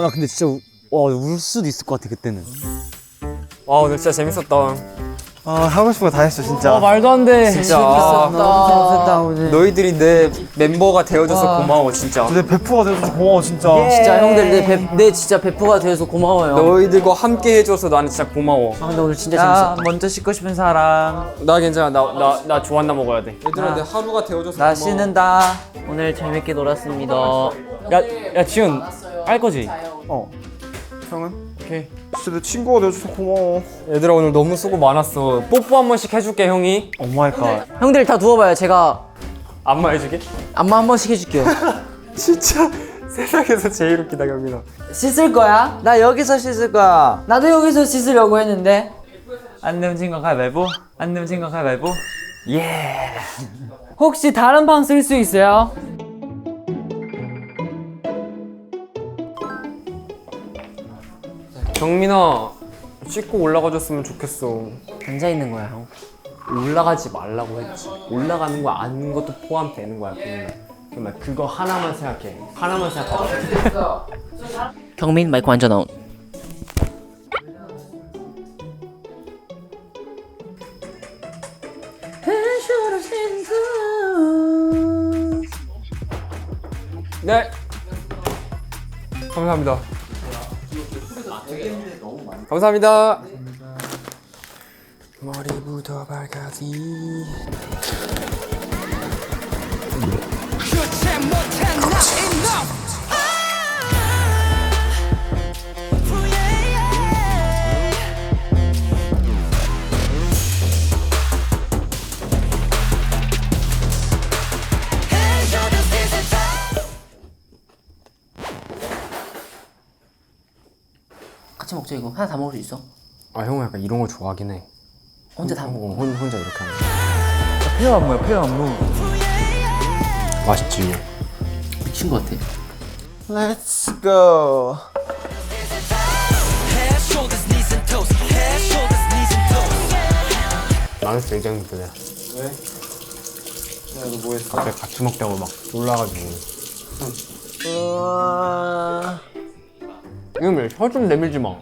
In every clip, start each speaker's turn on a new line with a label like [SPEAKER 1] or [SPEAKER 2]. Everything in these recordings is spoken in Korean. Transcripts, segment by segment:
[SPEAKER 1] 나 근데 진짜 울 수도 있을 것 같아 그때는.
[SPEAKER 2] 와 오늘 진짜 재밌었다.
[SPEAKER 3] 하고 싶은 거 다 했어 진짜.
[SPEAKER 2] 말도 안 돼. 진짜
[SPEAKER 1] 재밌었다 오늘.
[SPEAKER 2] 너희들이 내 멤버가 되어줘서 고마워 진짜.
[SPEAKER 3] 내 베프가 돼서 고마워 진짜.
[SPEAKER 1] 진짜 형들 내 진짜 베프가 되어서 고마워요.
[SPEAKER 2] 너희들과 함께 해줘서 나는 진짜 고마워.
[SPEAKER 1] 근데 오늘 진짜 재밌었다.
[SPEAKER 4] 먼저 씻고 싶은 사람.
[SPEAKER 2] 나 괜찮아. 나 조한나 먹어야 돼. 얘들아 내 하루가 되어줘서
[SPEAKER 4] 나
[SPEAKER 2] 고마워.
[SPEAKER 4] 씻는다.
[SPEAKER 1] 오늘 재밌게 놀았습니다.
[SPEAKER 2] 야 지훈 알 거지?
[SPEAKER 3] 형은?
[SPEAKER 2] 오케이.
[SPEAKER 3] 진짜 내 친구가 돼줘서 고마워.
[SPEAKER 2] 얘들아 오늘 너무 수고 많았어. 뽀뽀 한 번씩 해줄게 형이.
[SPEAKER 3] 오 마이 갓.
[SPEAKER 1] 형들 다 누워봐요. 제가
[SPEAKER 2] 안마 해주게?
[SPEAKER 1] 안마 한 번씩 해줄게요.
[SPEAKER 2] 진짜 세상에서 제일 웃기다 경민아.
[SPEAKER 1] 씻을 거야?
[SPEAKER 4] 나 여기서 씻을 거야.
[SPEAKER 1] 나도 여기서 씻으려고 했는데.
[SPEAKER 4] 안 넘친 거 가위바위보. 안 넘친 거 가위바위보. 예.
[SPEAKER 1] 혹시 다른 방 쓸 수 있어요?
[SPEAKER 2] 경민아 씻고 올라가줬으면 좋겠어.
[SPEAKER 1] 앉아 있는 거야 형.
[SPEAKER 2] 올라가지 말라고 했지. 올라가는 거 아닌 것도 포함되는 거야 경민아. 정말 그거 하나만 생각해. 하나만 생각하자.
[SPEAKER 1] 경민 마이크 완전 아웃.
[SPEAKER 2] 네. 감사합니다. 감사합니다. 머리부터 발까지.
[SPEAKER 1] 같이 먹자 이거. 하나 다 먹을 수 있어?
[SPEAKER 2] 아 형은 약간 이런 거 좋아하긴 해.
[SPEAKER 1] 혼자 다 먹어.
[SPEAKER 2] 혼자 이렇게 하는 거.
[SPEAKER 4] 폐업 안무야, 폐업 안무.
[SPEAKER 2] 맛있지.
[SPEAKER 1] 미친 것 같아.
[SPEAKER 3] Let's go.
[SPEAKER 2] 나는 진짜 이장님들이야. 왜? 야, 너 뭐 했어? 갑자기 같이 먹자고 막 놀라가지고. 이놈의 혀좀 내밀지 마.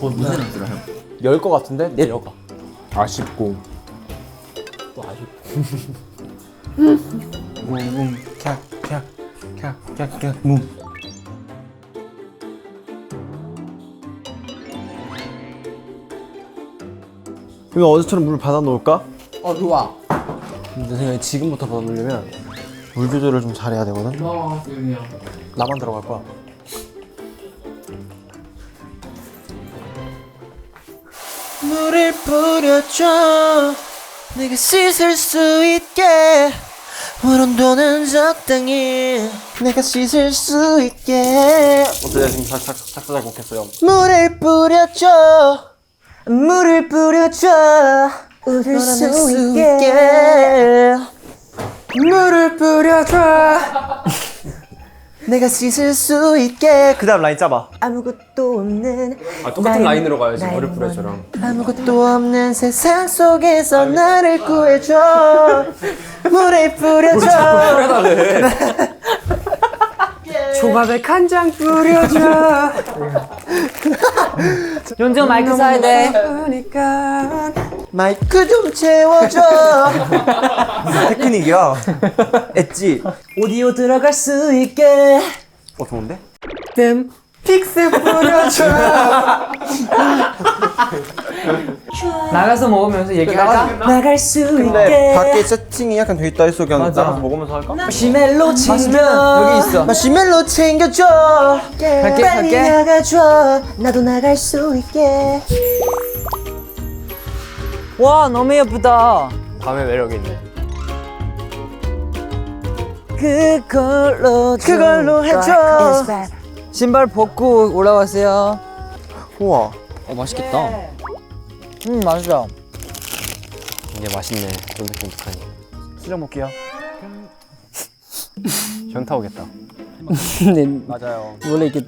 [SPEAKER 1] 무슨 냄새라 형?
[SPEAKER 3] 열 거 같은데? 내려가.
[SPEAKER 2] 아쉽고.
[SPEAKER 3] 그러면 어제처럼 물 받아 놓을까?
[SPEAKER 1] 좋아.
[SPEAKER 3] 내 생각에 지금부터 받아 놓으려면 물 조절을 좀 잘해야 되거든. 나만 들어갈 거야. 물을 뿌려줘 내가 씻을 수 있게 물 온도는 적당히 내가 씻을 수 있게. 어때? 지금 작사 잘 못했어요. 물을 뿌려줘 물을 뿌려줘 웃을 수 있게 물을 뿌려줘 내가 씻을 수 있게. 그 다음 라인 짜봐. 아무것도 없는
[SPEAKER 2] 똑같은 라인으로 가야지. 머리 뿌려줘랑.
[SPEAKER 3] 아무것도 없는 세상 속에서 나를 구해줘 물을 뿌려줘.
[SPEAKER 2] 조밥에 간장 뿌려줘.
[SPEAKER 1] 윤정 마이크 써야 돼.
[SPEAKER 3] 마이크 좀 채워줘. 테크닉이야. 엣지.
[SPEAKER 1] 오디오 들어갈 수 있게.
[SPEAKER 3] 좋은데?
[SPEAKER 2] 댐 픽스 뿌려줘.
[SPEAKER 1] 나가서 먹으면서 얘기하자. 나갈 수
[SPEAKER 3] 근데
[SPEAKER 1] 있게.
[SPEAKER 3] 밖에 세팅이 약간 돼 있다 했어. 그냥 나가서 먹으면서 할까?
[SPEAKER 1] 마시멜로 챙겨.
[SPEAKER 4] 여기 있어.
[SPEAKER 3] 마시멜로 챙겨줘.
[SPEAKER 4] 갈게,
[SPEAKER 3] 빨리
[SPEAKER 4] 갈게.
[SPEAKER 3] 나가줘. 나도 나갈 수 있게.
[SPEAKER 4] 와, 너무 예쁘다.
[SPEAKER 2] 밤에 매력 있네.
[SPEAKER 3] 그걸로 해줘.
[SPEAKER 4] 신발 벗고 올라가세요.
[SPEAKER 3] 우와.
[SPEAKER 1] 맛있겠다.
[SPEAKER 4] 맛있어.
[SPEAKER 2] 이게 맛있네. 쫀득쫀득하니.
[SPEAKER 3] 수정 볼게요.
[SPEAKER 2] 현타 오겠다.
[SPEAKER 1] 근데
[SPEAKER 3] 맞아요.
[SPEAKER 1] 원래 이렇게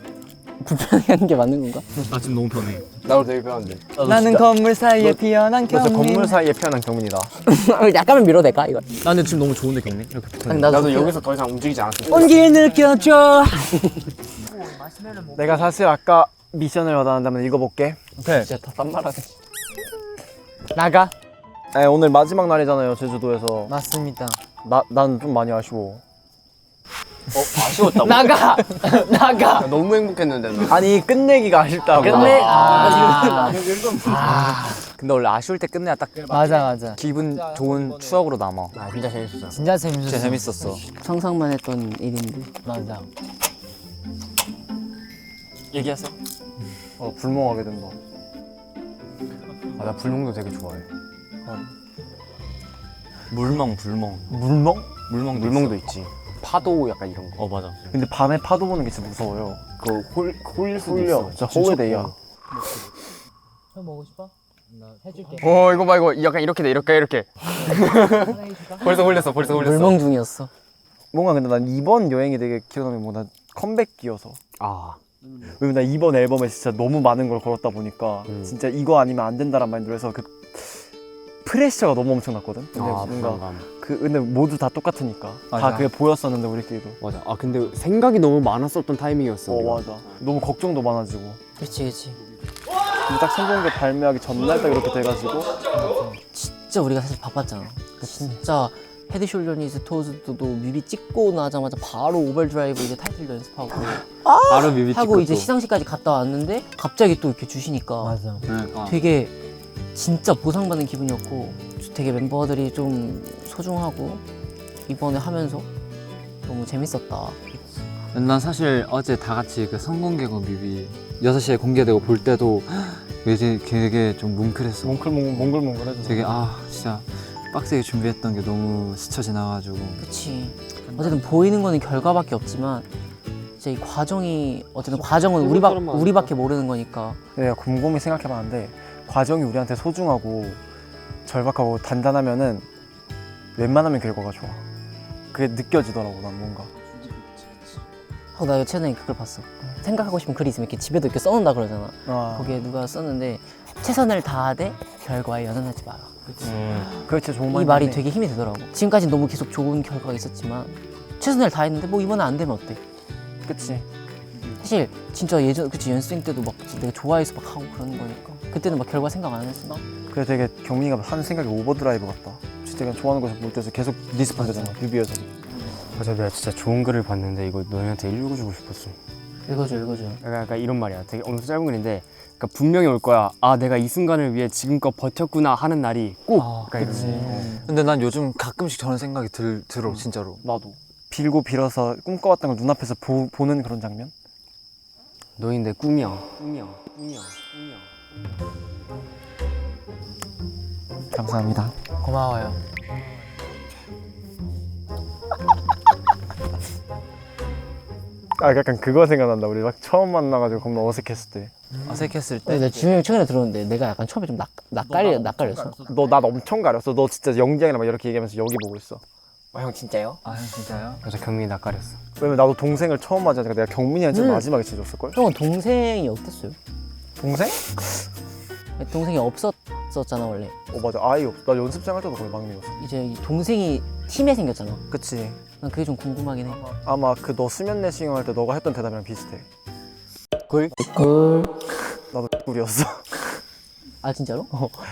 [SPEAKER 1] 불편하게 하는 게 맞는 건가?
[SPEAKER 2] 나 지금 너무 편해. 나도 되게 편한데.
[SPEAKER 4] 나는 건물 사이에 피어난
[SPEAKER 2] 그래서
[SPEAKER 4] 경민.
[SPEAKER 2] 건물 사이에 피어난 경민이다.
[SPEAKER 1] 약간만 밀어도 될까 이거?
[SPEAKER 3] 나 근데 지금 너무 좋은데 경민? 이렇게 붙어.
[SPEAKER 2] 나도 여기서 더 이상 움직이지 않았어.
[SPEAKER 1] 온길 느껴줘.
[SPEAKER 3] 내가 사실 아까 미션을 받았는데 한번 읽어볼게.
[SPEAKER 4] 오케이.
[SPEAKER 2] 진짜 다 딴말하네.
[SPEAKER 1] 나가.
[SPEAKER 3] 네, 오늘 마지막 날이잖아요 제주도에서.
[SPEAKER 1] 맞습니다.
[SPEAKER 3] 난 좀 많이 아쉬워.
[SPEAKER 2] 아쉬웠다고?
[SPEAKER 1] 나가. 나가.
[SPEAKER 2] 나 너무 행복했는데 나.
[SPEAKER 3] 아니 끝내기가 아쉽다고.
[SPEAKER 1] 끝내.
[SPEAKER 4] 근데 원래 아쉬울 때 끝내야 딱
[SPEAKER 1] 맞아.
[SPEAKER 4] 기분 좋은 추억으로 남아.
[SPEAKER 2] 아 진짜 재밌었어.
[SPEAKER 1] 진짜 재밌었어.
[SPEAKER 4] 진짜 재밌었어.
[SPEAKER 1] 상상만 했던 일인데. 맞아.
[SPEAKER 4] 얘기하세요.
[SPEAKER 3] 불멍하게 된다.
[SPEAKER 2] 아 나 불멍도 되게 좋아해.
[SPEAKER 4] 물멍.
[SPEAKER 3] 물멍?
[SPEAKER 2] 물멍도 있지. 파도 약간 이런 거.
[SPEAKER 4] 맞아.
[SPEAKER 3] 근데 밤에 파도 보는 게 진짜 무서워요.
[SPEAKER 2] 그거 홀릴 수도
[SPEAKER 3] 홀려.
[SPEAKER 2] 있어.
[SPEAKER 3] 진짜 호외데이야.
[SPEAKER 1] 형 먹고 싶어? 나 해줄게.
[SPEAKER 2] 이거 봐 이거 약간 이렇게 돼 이렇게. 벌써 홀렸어.
[SPEAKER 1] 물멍 중이었어.
[SPEAKER 3] 뭔가 근데 난 이번 여행이 되게 기억나는 게 뭔가 컴백기여서.
[SPEAKER 2] 아
[SPEAKER 3] 왜냐면 나 이번 앨범에 진짜 너무 많은 걸 걸었다 보니까 진짜 이거 아니면 안 된다란 마인드로 해서 그 프레셔가 너무 엄청났거든. 근데 뭔가
[SPEAKER 2] 부담감.
[SPEAKER 3] 근데 모두 다 똑같으니까 다
[SPEAKER 4] 맞아.
[SPEAKER 3] 그게 보였었는데 우리끼리도.
[SPEAKER 2] 맞아. 아 근데 생각이 너무 많았었던 타이밍이었어. 우리가.
[SPEAKER 3] 맞아. 너무 걱정도 많아지고.
[SPEAKER 1] 그렇지.
[SPEAKER 3] 근데 딱 성공개 발매하기 전날 딱 이렇게 돼가지고.
[SPEAKER 1] 진짜 우리가 사실 바빴잖아. 진짜 헤드숄더니즈 토즈도 뮤비 찍고 나자마자 바로 오버드라이브 이제 타이틀 연습하고
[SPEAKER 4] 바로 뮤비 찍고
[SPEAKER 1] 하고 이제
[SPEAKER 4] 또.
[SPEAKER 1] 시상식까지 갔다 왔는데 갑자기 또 이렇게 주시니까
[SPEAKER 2] 맞아.
[SPEAKER 4] 그러니까.
[SPEAKER 1] 되게 진짜 보상받는 기분이었고 되게 멤버들이 좀 소중하고 이번에 하면서 너무 재밌었다.
[SPEAKER 4] 난 사실 어제 다 같이 그 성공개국 뮤비 6시에 공개되고 볼 때도 되게 좀 뭉클했어.
[SPEAKER 3] 몽글몽글해서.
[SPEAKER 4] 되게 진짜 빡세게 준비했던 게 너무 스쳐 지나가지고.
[SPEAKER 1] 그치. 어쨌든 보이는 거는 결과밖에 없지만 진짜 이 과정이 어쨌든 과정은 우리밖에 모르는 거니까.
[SPEAKER 3] 내가 곰곰이 생각해봤는데 과정이 우리한테 소중하고 절박하고 단단하면은 웬만하면 결과가 좋아. 그게 느껴지더라고 난 뭔가.
[SPEAKER 1] 나 이거 최근에 그걸 봤어. 생각하고 싶은 글이 있으면 이렇게 집에도 이렇게 써놓는다 그러잖아.
[SPEAKER 3] 아,
[SPEAKER 1] 거기에 누가 썼는데 최선을 다하되 결과에 연연하지 마라.
[SPEAKER 3] 그게 진짜 좋은
[SPEAKER 1] 이 말이 되게 힘이 되더라고. 지금까지 너무 계속 좋은 결과가 있었지만 최선을 다했는데 뭐 이번에 안 되면 어때?
[SPEAKER 3] 그치.
[SPEAKER 1] 사실 진짜 그치 연습생 때도 막 내가 좋아해서 막 하고 그러는 거니까 그때는 막 결과 생각 안 했어.
[SPEAKER 3] 그래 되게 경민이가 하는 생각이 오버드라이브 같다. 진짜 그냥 좋아하는 것을 볼 때서 계속 리스폰 되잖아 뮤비에서도.
[SPEAKER 2] 맞아 내가 진짜 좋은 글을 봤는데 이거 너희한테 읽어주고 싶었어.
[SPEAKER 1] 읽어줘.
[SPEAKER 2] 약간 이런 말이야. 되게 엄청 짧은 글인데 그러니까 분명히 올 거야. 아 내가 이 순간을 위해 지금껏 버텼구나 하는 날이 꼭. 약간 이런 거.
[SPEAKER 4] 근데 난 요즘 가끔씩 저런 생각이 들어 진짜로.
[SPEAKER 3] 나도. 빌고 빌어서 꿈꿔왔던 걸 눈앞에서 보는 그런 장면?
[SPEAKER 2] 너희 내 꿈이야.
[SPEAKER 3] 감사합니다.
[SPEAKER 1] 고마워요.
[SPEAKER 3] 약간 그거 생각난다. 우리 막 처음 만나가지고 겁나 어색했을 때.
[SPEAKER 4] 어색했을 때.
[SPEAKER 1] 근데 내가 준영이 최근에 들었는데 내가 약간 처음에 좀 낯가렸어.
[SPEAKER 3] 너 나 엄청 가렸어. 너 진짜 영지양이랑 막 이렇게 얘기하면서 여기 보고 있어.
[SPEAKER 1] 형 진짜요?
[SPEAKER 4] 형 진짜요?
[SPEAKER 2] 맞아 경민이 낯가렸어.
[SPEAKER 3] 왜냐면 나도 동생을 처음 맞으니까 내가 경민이한테 마지막에 지줬을걸?
[SPEAKER 1] 형은 동생이 어땠어요?
[SPEAKER 3] 동생?
[SPEAKER 1] 동생이 없었잖아 원래.
[SPEAKER 3] 맞아. 아이 없어. 나 연습생 할 때도 거의 막내였어.
[SPEAKER 1] 이제 이 동생이 팀에 생겼잖아.
[SPEAKER 3] 그치.
[SPEAKER 1] 난 그게 좀 궁금하긴 해.
[SPEAKER 3] 아마 그 너 수면 내시경 할 때 너가 했던 대답이랑 비슷해.
[SPEAKER 1] 꿀?
[SPEAKER 3] 나도 꿀이었어.
[SPEAKER 1] 아 진짜로?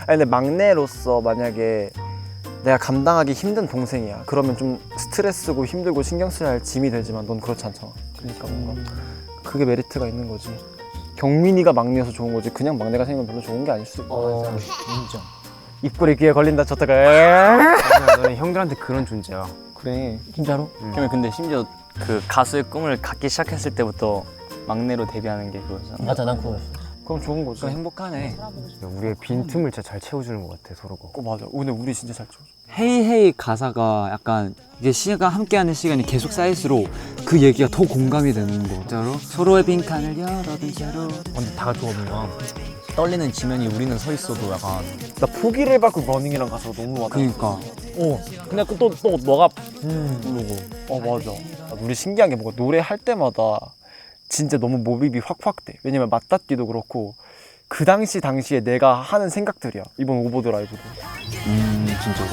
[SPEAKER 3] 아니 근데 막내로서 만약에 내가 감당하기 힘든 동생이야. 그러면 좀 스트레스고 힘들고 신경 써야 할 짐이 되지만 넌 그렇지 않잖아. 그러니까 뭔가 그게 메리트가 있는 거지. 경민이가 막내여서 좋은 거지. 그냥 막내가 생기면 별로 좋은 게 아닐 수도 있고.
[SPEAKER 1] 인정.
[SPEAKER 3] 입꼬리 귀에 걸린다 쳤다가
[SPEAKER 2] 너는 형들한테 그런 존재야.
[SPEAKER 3] 그래.
[SPEAKER 1] 진짜로?
[SPEAKER 4] 그러면 근데 심지어 그 가수의 꿈을 갖기 시작했을 때부터 막내로 데뷔하는 게 그거잖아.
[SPEAKER 1] 맞아 난 그거였어.
[SPEAKER 3] 그럼 좋은 거지.
[SPEAKER 4] 그럼 행복하네.
[SPEAKER 2] 우리의 빈틈을 진짜 잘 채워주는 것 같아 서로가.
[SPEAKER 3] 맞아. 오늘 우리 진짜 잘 쳐줘.
[SPEAKER 4] 헤이헤이 가사가 약간 이게 함께하는 시간이 계속 쌓일수록 그 얘기가 더 공감이 되는 거. 진짜로 서로의 빈칸을 열어둔 채로.
[SPEAKER 3] 근데 다 같이 오면
[SPEAKER 4] 떨리는 지면이 우리는 서 있어도 약간.
[SPEAKER 3] 나 포기를 받고 러닝이랑 가서 너무 와닿아.
[SPEAKER 4] 그러니까.
[SPEAKER 3] 근데 또 너가 부르고. 맞아. 우리 신기한 게 뭔가 노래 할 때마다 진짜 너무 몰입이 확확 돼. 왜냐면 맞닿기도 그렇고 그 당시에 내가 하는 생각들이야. 이번 오버드라이브도.
[SPEAKER 4] 진짜로?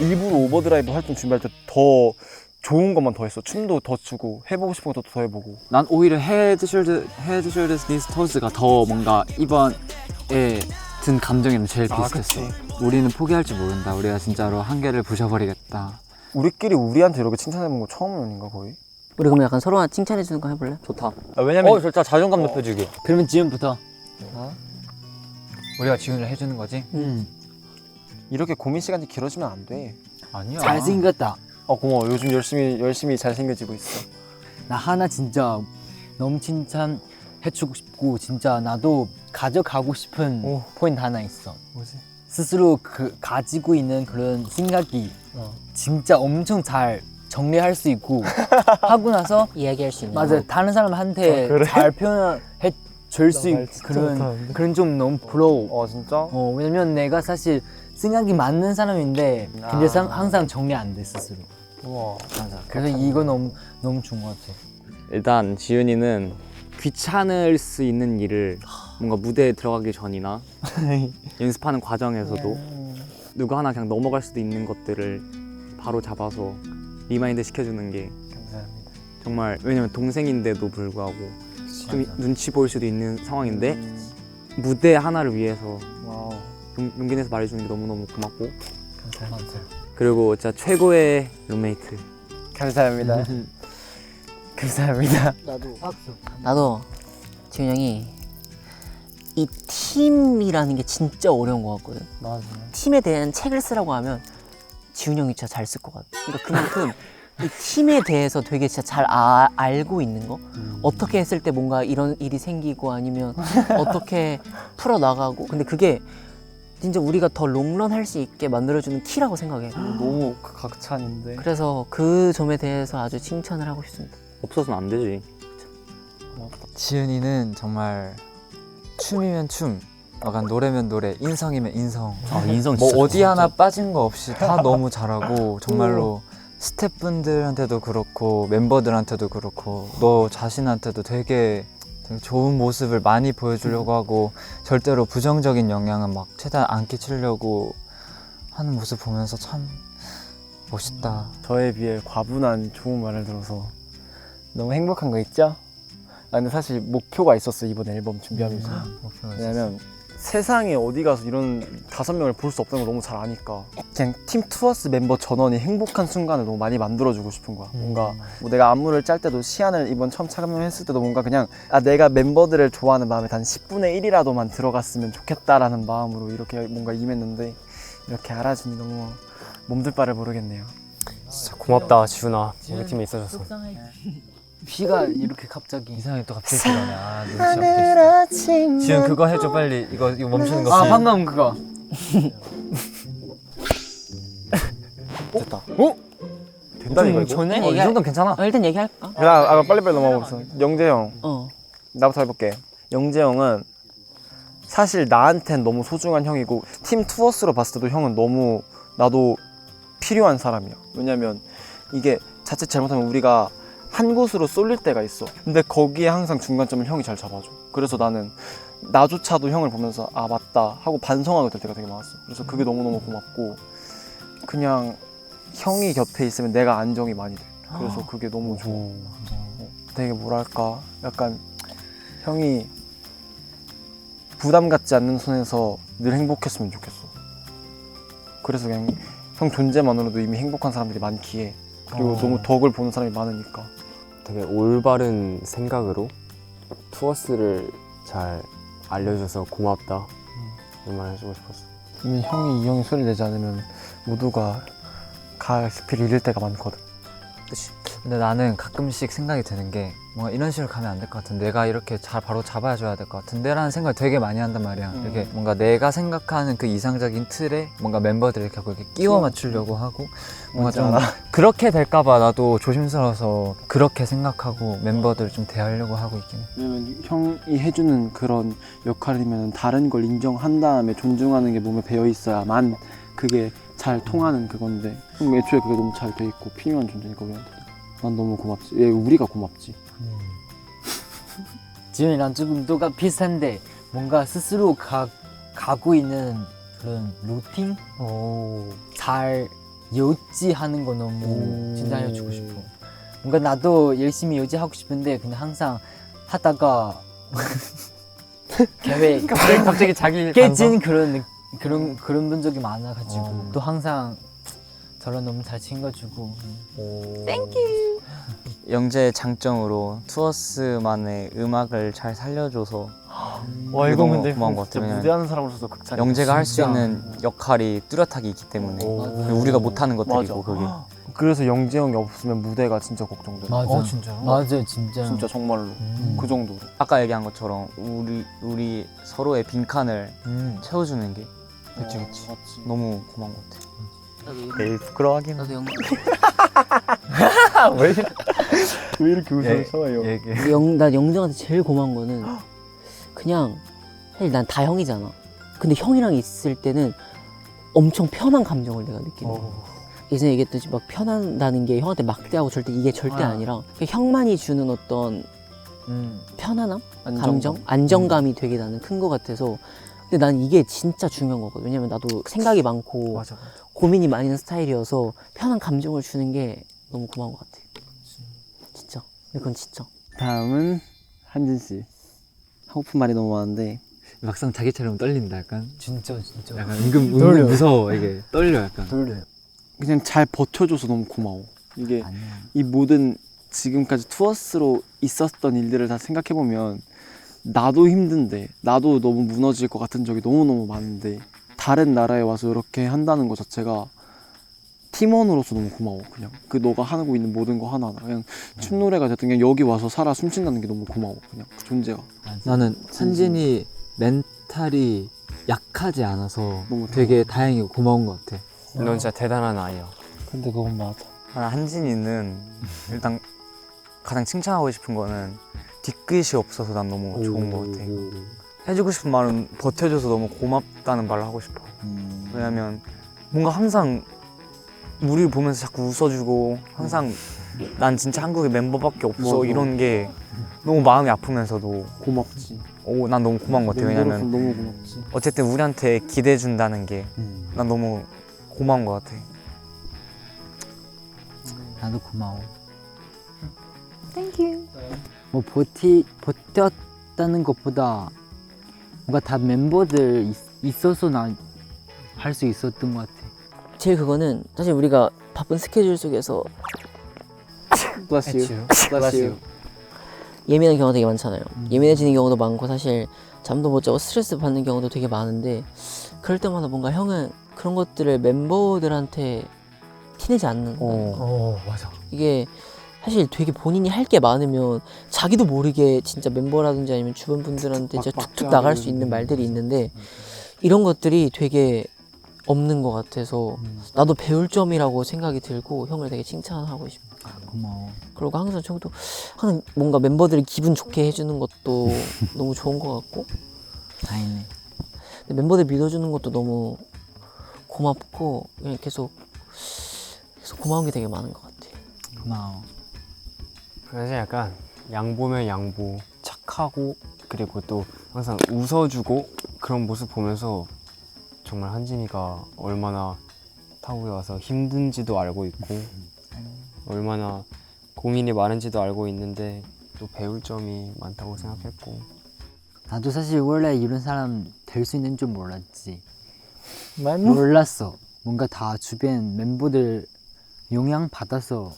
[SPEAKER 3] 일부러 오버드라이브 활동 준비할 때 더 좋은 것만 더 했어. 춤도 더 추고 해보고 싶은 것도 더 해보고.
[SPEAKER 4] 난 오히려 헤드 숄더스 니스 토스가 더 뭔가 이번에 든 감정에는 제일 비슷했어. 우리는 포기할 줄 모른다. 우리가 진짜로 한계를 부셔버리겠다.
[SPEAKER 3] 우리끼리 우리한테 이렇게 칭찬해본 거 처음인가 거의?
[SPEAKER 1] 우리 그럼 약간 서로 칭찬해주는 거 해볼래?
[SPEAKER 4] 좋다.
[SPEAKER 3] 왜냐면
[SPEAKER 4] 진짜 자존감 높여주기.
[SPEAKER 1] 그러면 지금부터.
[SPEAKER 4] 우리가 지원을 해주는 거지?
[SPEAKER 3] 이렇게 고민 시간이 길어지면 안 돼.
[SPEAKER 4] 아니야.
[SPEAKER 1] 잘생겼다.
[SPEAKER 3] 고마워. 요즘 열심히 잘생겨지고 있어.
[SPEAKER 5] 나 하나 진짜 너무 칭찬해주고 싶고 진짜 나도 가져가고 싶은 포인트 하나 있어.
[SPEAKER 3] 뭐지?
[SPEAKER 5] 스스로 가지고 있는 그런 생각이 진짜 엄청 잘 정리할 수 있고 하고 나서
[SPEAKER 1] 이야기할 수 있는
[SPEAKER 5] 맞아
[SPEAKER 1] 거.
[SPEAKER 5] 다른 사람한테 잘 표현해 줄 수 있는 그런 좀 너무 부러워.
[SPEAKER 3] 진짜?
[SPEAKER 5] 왜냐면 내가 사실 생각이 많은 사람인데 근데 항상 정리 안 돼 스스로.
[SPEAKER 3] 우와.
[SPEAKER 5] 맞아. 그래서 이거 너무 좋은 것 같아.
[SPEAKER 2] 일단 지윤이는 귀찮을 수 있는 일을 뭔가 무대에 들어가기 전이나 연습하는 과정에서도 누구 하나 그냥 넘어갈 수도 있는 것들을 바로 잡아서 리마인드 시켜주는 게
[SPEAKER 3] 감사합니다.
[SPEAKER 2] 정말, 왜냐면 동생인데도 불구하고 좀 눈치 보일 수도 있는 상황인데 무대 하나를 위해서
[SPEAKER 3] 와우.
[SPEAKER 2] 용기 내서 말해주는 게 너무너무 고맙고,
[SPEAKER 3] 감사합니다.
[SPEAKER 2] 그리고 진짜 최고의 룸메이트.
[SPEAKER 3] 감사합니다. 감사합니다.
[SPEAKER 1] 나도 지훈 형이 이 팀이라는 게 진짜 어려운 것 같거든.
[SPEAKER 3] 맞아.
[SPEAKER 1] 팀에 대한 책을 쓰라고 하면 지훈 형이 진짜 잘 쓸 것 같아. 그러니까 그만큼 이 팀에 대해서 되게 진짜 잘 알고 있는 거. 어떻게 했을 때 뭔가 이런 일이 생기고 아니면 어떻게 풀어나가고. 근데 그게 진짜 우리가 더 롱런 할 수 있게 만들어주는 키라고 생각해.
[SPEAKER 3] 너무 각찬인데.
[SPEAKER 1] 그래서 그 점에 대해서 아주 칭찬을 하고 싶습니다.
[SPEAKER 2] 없어서는 안 되지.
[SPEAKER 4] 지은이는 정말 춤이면 춤, 약간 노래면 노래, 인성이면 인성.
[SPEAKER 2] 인성
[SPEAKER 4] 뭐 어디 하나 빠진 거 없이 다 너무 잘하고 정말로 스태프분들한테도 그렇고 멤버들한테도 그렇고 너 자신한테도 되게 좋은 모습을 많이 보여주려고 하고 절대로 부정적인 영향은 막 최대한 안 끼치려고 하는 모습 보면서 참 멋있다.
[SPEAKER 3] 저에 비해 과분한 좋은 말을 들어서 너무 행복한 거 있죠? 근데 사실 목표가 있었어 이번 앨범 준비하면서. 왜냐면 세상에 어디 가서 이런 5명을 볼 수 없다는 걸 너무 잘 아니까 그냥 팀 투어스 멤버 전원이 행복한 순간을 너무 많이 만들어주고 싶은 거야. 뭔가 뭐 내가 안무를 짤 때도 시안을 이번 처음 착용했을 때도 뭔가 그냥 내가 멤버들을 좋아하는 마음에 단 10분의 1이라도만 들어갔으면 좋겠다라는 마음으로 이렇게 뭔가 임했는데 이렇게 알아주니 너무 몸둘 바를 모르겠네요.
[SPEAKER 2] 진짜 고맙다 지훈아, 우리 팀에 있어줘서.
[SPEAKER 5] 비가 이렇게 갑자기
[SPEAKER 4] 이상하게 또 갑자기 그러네. 아 눈치 없겠어. 지은 그거 해줘 빨리. 이거 멈추는 거.
[SPEAKER 5] 방금 그거
[SPEAKER 3] 됐다. 된다니까 이거?
[SPEAKER 5] 전에
[SPEAKER 1] 얘기할-
[SPEAKER 4] 이 정도면 괜찮아.
[SPEAKER 1] 일단 얘기할까?
[SPEAKER 3] 나 빨리빨리 넘어가고 있어. 영재 형,
[SPEAKER 1] 어.
[SPEAKER 3] 나부터 해볼게. 영재 형은 사실 나한텐 너무 소중한 형이고 팀 투어스로 봤을 때도 형은 너무 나도 필요한 사람이야. 왜냐면 이게 자칫 잘못하면 우리가 한 곳으로 쏠릴 때가 있어. 근데 거기에 항상 중간점을 형이 잘 잡아줘. 그래서 나는 나조차도 형을 보면서 아 맞다 하고 반성하게 될 때가 되게 많았어. 그래서 그게 너무너무 고맙고 그냥 형이 곁에 있으면 내가 안정이 많이 돼. 그래서 그게 너무 좋아. 되게 뭐랄까 약간 형이 부담 갖지 않는 선에서 늘 행복했으면 좋겠어. 그래서 그냥 형 존재만으로도 이미 행복한 사람들이 많기에 그리고 너무 덕을 보는 사람이 많으니까.
[SPEAKER 2] 되게 올바른 생각으로 투어스를 잘 알려줘서 고맙다, 이 말 해주고 싶었어.
[SPEAKER 3] 이미 형이 이 형이 소리를 내지 않으면 모두가 가스피를 잃을 때가 많거든.
[SPEAKER 4] 근데 나는 가끔씩 생각이 드는 게 뭔가 이런 식으로 가면 안 될 것 같은데 내가 이렇게 잘 바로 잡아줘야 될 것 같은데 라는 생각을 되게 많이 한단 말이야. 이렇게 뭔가 내가 생각하는 그 이상적인 틀에 뭔가 멤버들을 결국 이렇게 끼워 맞추려고 하고 뭔가 좀 그렇게 될까 봐 나도 조심스러워서 그렇게 생각하고 멤버들을 좀 대하려고 하고 있긴 해.
[SPEAKER 3] 왜냐면 형이 해주는 그런 역할이면 다른 걸 인정한 다음에 존중하는 게 몸에 배어 있어야만 그게 잘 통하는 그건데 형 애초에 그게 너무 잘 돼 있고 필요한 존재니까 우리한테. 난 너무 고맙지. 우리가 고맙지.
[SPEAKER 5] 지훈이랑 조금 또가 비슷한데 뭔가 스스로 가고 있는 그런 루틴 잘 유지하는 거 너무 진짜 알려주고 싶어. 뭔가 나도 열심히 유지하고 싶은데 그냥 항상 하다가 계획
[SPEAKER 4] 갑자기 자기
[SPEAKER 5] 깨진 그런 본 적이 많아가지고 또 항상 저를 너무 잘 챙겨주고.
[SPEAKER 2] 영재의 장점으로 투어스만의 음악을 잘 살려줘서
[SPEAKER 3] 와 이거 근데
[SPEAKER 2] 고마운 것
[SPEAKER 3] 진짜
[SPEAKER 2] 같아.
[SPEAKER 3] 무대하는 사람으로서 극찬.
[SPEAKER 2] 영재가 할 수
[SPEAKER 5] 진짜.
[SPEAKER 2] 있는 역할이 뚜렷하게 있기 때문에 우리가 못하는 것들이고 그게
[SPEAKER 3] 그래서 영재 형이 없으면 무대가 진짜 걱정돼.
[SPEAKER 5] 맞아.
[SPEAKER 4] 진짜로?
[SPEAKER 5] 맞아 진짜.
[SPEAKER 3] 진짜 정말로 그 정도로.
[SPEAKER 2] 아까 얘기한 것처럼 우리 서로의 빈칸을 채워주는 게
[SPEAKER 3] 그치. 맞지.
[SPEAKER 2] 너무 고마운 것 같아.
[SPEAKER 1] 나도
[SPEAKER 2] 에이 부끄러워하긴
[SPEAKER 1] 나도
[SPEAKER 3] 왜 이렇게 웃어요,
[SPEAKER 4] 예.
[SPEAKER 3] 성아요?
[SPEAKER 1] 난 영정한테 제일 고마운 거는 그냥 사실 난 다 형이잖아. 근데 형이랑 있을 때는 엄청 편한 감정을 내가 느끼는 거야. 예전에 얘기했듯이 막 편한다는 게 형한테 막대하고 이게 절대 아니라 그냥 형만이 주는 어떤 편안함? 감정? 안정감이 되게 나는 큰 거 같아서. 근데 난 이게 진짜 중요한 거거든. 왜냐면 나도 생각이 많고
[SPEAKER 3] 맞아.
[SPEAKER 1] 고민이 많이 있는 스타일이어서 편한 감정을 주는 게 너무 고마운 것 같아. 진짜. 이건 진짜.
[SPEAKER 3] 다음은 한진 씨. 하고픈 말이 너무 많은데
[SPEAKER 4] 막상 자기처럼 떨린다 약간.
[SPEAKER 5] 진짜.
[SPEAKER 4] 약간 은근 무서워 이게 떨려 약간.
[SPEAKER 5] 돌려요.
[SPEAKER 3] 그냥 잘 버텨줘서 너무 고마워. 이게
[SPEAKER 5] 아니야.
[SPEAKER 3] 이 모든 지금까지 투어스로 있었던 일들을 다 생각해 보면 나도 힘든데 나도 너무 무너질 것 같은 적이 너무너무 많은데 다른 나라에 와서 이렇게 한다는 것 자체가 팀원으로서 너무 고마워. 그냥 그 너가 하고 있는 모든 거 하나하나 그냥 춤 노래가 됐든 그냥 여기 와서 살아 숨쉰다는 게 너무 고마워. 그냥 그 존재가
[SPEAKER 4] 나는 한진이 멘탈이 약하지 않아서
[SPEAKER 3] 너무
[SPEAKER 4] 되게 다행이고 고마운 것 같아.
[SPEAKER 6] 넌 진짜 대단한 아이야.
[SPEAKER 3] 근데 그건 맞아.
[SPEAKER 2] 한진이는 일단 가장 칭찬하고 싶은 거는 뒤끝이 없어서 난 너무 좋은 것 같아. 해주고 싶은 말은 버텨줘서 너무 고맙다는 말을 하고 싶어. 왜냐면 뭔가 항상 우리를 보면서 자꾸 웃어주고 항상 난 진짜 한국에 멤버밖에 없어
[SPEAKER 3] 맞아.
[SPEAKER 2] 이런 게 너무 마음이 아프면서도
[SPEAKER 3] 고맙지.
[SPEAKER 2] 난 너무 고마운 것 같아.
[SPEAKER 3] 멤버로서
[SPEAKER 2] 왜냐면
[SPEAKER 3] 너무 고맙지.
[SPEAKER 2] 어쨌든 우리한테 기대해 준다는 게 난 너무 고마운 것 같아.
[SPEAKER 5] 나도 고마워. 뭐 버텼다는 것보다 뭔가 다 멤버들 있어서 난 할 수 있었던 것 같아.
[SPEAKER 1] 제일 그거는 사실 우리가 바쁜 스케줄 속에서
[SPEAKER 3] Bless you. Bless you.
[SPEAKER 1] 예민한 경우가 되게 많잖아요. 예민해지는 경우도 많고 사실 잠도 못 자고 스트레스 받는 경우도 되게 많은데 그럴 때마다 뭔가 형은 그런 것들을 멤버들한테 티내지 않는다.
[SPEAKER 5] 맞아.
[SPEAKER 1] 이게 사실 되게 본인이 할 게 많으면 자기도 모르게 진짜 멤버라든지 아니면 주변 분들한테 진짜
[SPEAKER 3] 막
[SPEAKER 1] 툭툭 나갈 수
[SPEAKER 3] 하는
[SPEAKER 1] 있는 말들이 있는데 이런 것들이 되게 없는 것 같아서 나도 배울 점이라고 생각이 들고 형을 되게 칭찬하고 싶어.
[SPEAKER 5] 고마워.
[SPEAKER 1] 그리고 항상 저도 항상 뭔가 멤버들을 기분 좋게 해주는 것도 너무 좋은 것 같고
[SPEAKER 5] 다행이네.
[SPEAKER 1] 근데 멤버들 믿어주는 것도 너무 고맙고 그냥 계속 고마운 게 되게 많은 것 같아.
[SPEAKER 5] 고마워.
[SPEAKER 6] 그래서 약간 양보면 양보, 착하고 그리고 또 항상 웃어주고 그런 모습 보면서 정말 한진이가 얼마나 타국에 와서 힘든지도 알고 있고 얼마나 고민이 많은지도 알고 있는데 또 배울 점이 많다고 생각했고
[SPEAKER 5] 나도 사실 원래 이런 사람 될 수 있는 줄 몰랐지. 몰랐어. 뭔가 다 주변 멤버들 영향 받아서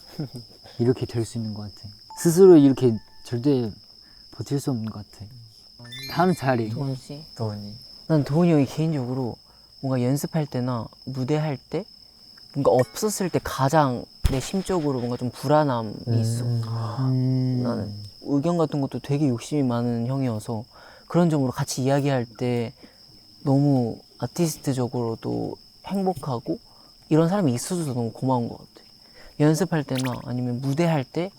[SPEAKER 5] 이렇게 될 수 있는 것 같아. 스스로 이렇게 절대 버틸 수 없는 것 같아. 다음 자리.
[SPEAKER 1] 도훈 씨?
[SPEAKER 5] 도훈이.
[SPEAKER 1] 난 도훈이 형이 개인적으로 뭔가 연습할 때나 무대할 때 뭔가 없었을 때 가장 내 심적으로 뭔가 좀 불안함이 있어. 나는 의견 같은 것도 되게 욕심이 많은 형이어서 그런 점으로 같이 이야기할 때 너무 아티스트적으로도 행복하고 이런 사람이 있어줘서 너무 고마운 것 같아. 연습할 때나 아니면 무대할 때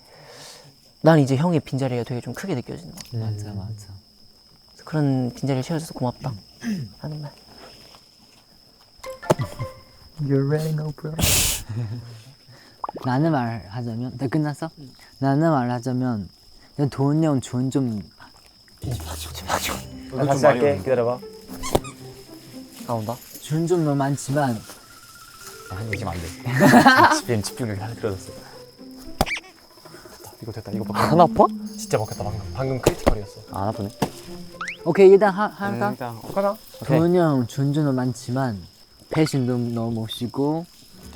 [SPEAKER 1] 난 이제 형의 빈자리가 되게 좀 크게 느껴지는 것 같아.
[SPEAKER 5] 맞아.
[SPEAKER 1] 그래서 그런 빈자리를 채워줘서 고맙다 하는 말.
[SPEAKER 5] You're ready, no problem. 나는 말하자면, 다 끝났어? 나는 말하자면, 난 도훈이 형 좋은 점
[SPEAKER 3] 나 다시 할게. 기다려봐. 온다.
[SPEAKER 5] 주는 좀 너무 많지만
[SPEAKER 6] 한 얘기면 안 돼. 집중력이 하나 들어졌어. 이거 됐다. 이거 봐.
[SPEAKER 3] 안 아파?
[SPEAKER 6] 진짜 먹혔다 방금. 방금 크리티컬이었어.
[SPEAKER 2] 안 아프네.
[SPEAKER 5] 오케이 일단 할까?
[SPEAKER 6] 일단
[SPEAKER 3] 가자.
[SPEAKER 5] 도훈이 형 주는 좀 많지만 패션도 너무 멋있고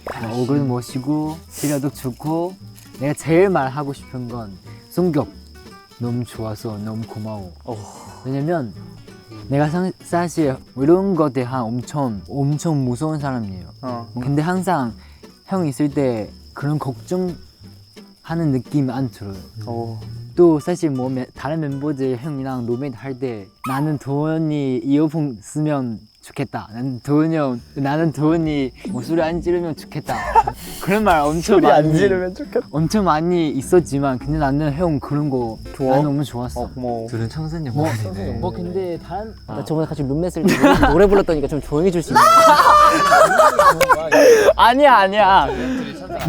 [SPEAKER 5] 얼굴도 멋있고 시력도 좋고 내가 제일 말하고 싶은 건 성격 너무 좋아서 너무 고마워. 왜냐면 내가 사실 이런 것에 대한 엄청 무서운 사람이에요. 근데 항상 형 있을 때 그런 걱정하는 느낌이 안 들어요. 또 사실 뭐 다른 멤버들 형이랑 로맨 할 때 나는 도훈이 이어폰 쓰면 좋겠다. 나는 도훈이 뭐 소리 안 지르면 좋겠다. 그런 말 엄청
[SPEAKER 3] 좋겠다.
[SPEAKER 5] 엄청 많이 있었지만 근데 나는 형 그런 거
[SPEAKER 3] 좋아?
[SPEAKER 5] 난 너무 좋았어.
[SPEAKER 3] 고마워.
[SPEAKER 4] 둘은 청산 연말이네.
[SPEAKER 5] 뭐 근데 다른
[SPEAKER 1] 나 저번에 같이 룸메 쓸 때 노래 불렀다니까 좀 조용히 줄 수 있나?
[SPEAKER 5] 아니야.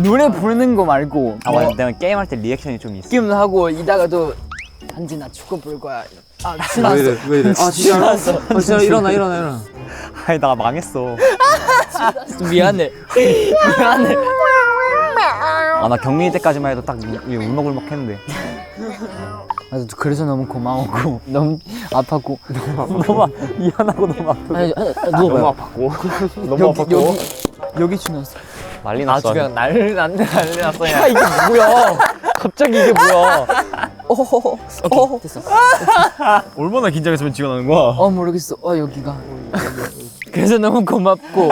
[SPEAKER 5] 노래 부르는 거 말고
[SPEAKER 2] 아 맞아. 내가 게임할 때 리액션이 좀 있어.
[SPEAKER 5] 게임 하고 이다가도 한지 나 축구 볼 거야. 아 신났어.
[SPEAKER 4] 왜 이래? 아 진짜 진짜 일어나.
[SPEAKER 2] 아니 나 망했어.
[SPEAKER 5] 미안해.
[SPEAKER 2] 아 나 경민이 때까지만 해도 딱 울먹울먹했는데.
[SPEAKER 5] 맞아. 그래서 너무 고마웠고 너무 아팠고
[SPEAKER 2] 너무 미안하고 너무 아프고.
[SPEAKER 1] 아니,
[SPEAKER 6] 너무
[SPEAKER 1] 누워봐요.
[SPEAKER 6] 아팠고.
[SPEAKER 3] 너무 아팠고.
[SPEAKER 5] 여기 주났어.
[SPEAKER 2] 난리 났어.
[SPEAKER 4] 그냥 난리 났어.
[SPEAKER 2] 야 이게 뭐야? 갑자기 이게 뭐야?
[SPEAKER 1] 오케이, 됐어.
[SPEAKER 3] 얼마나 긴장했으면 지가 나는 거야?
[SPEAKER 5] 모르겠어. 여기가. 그래서 너무 고맙고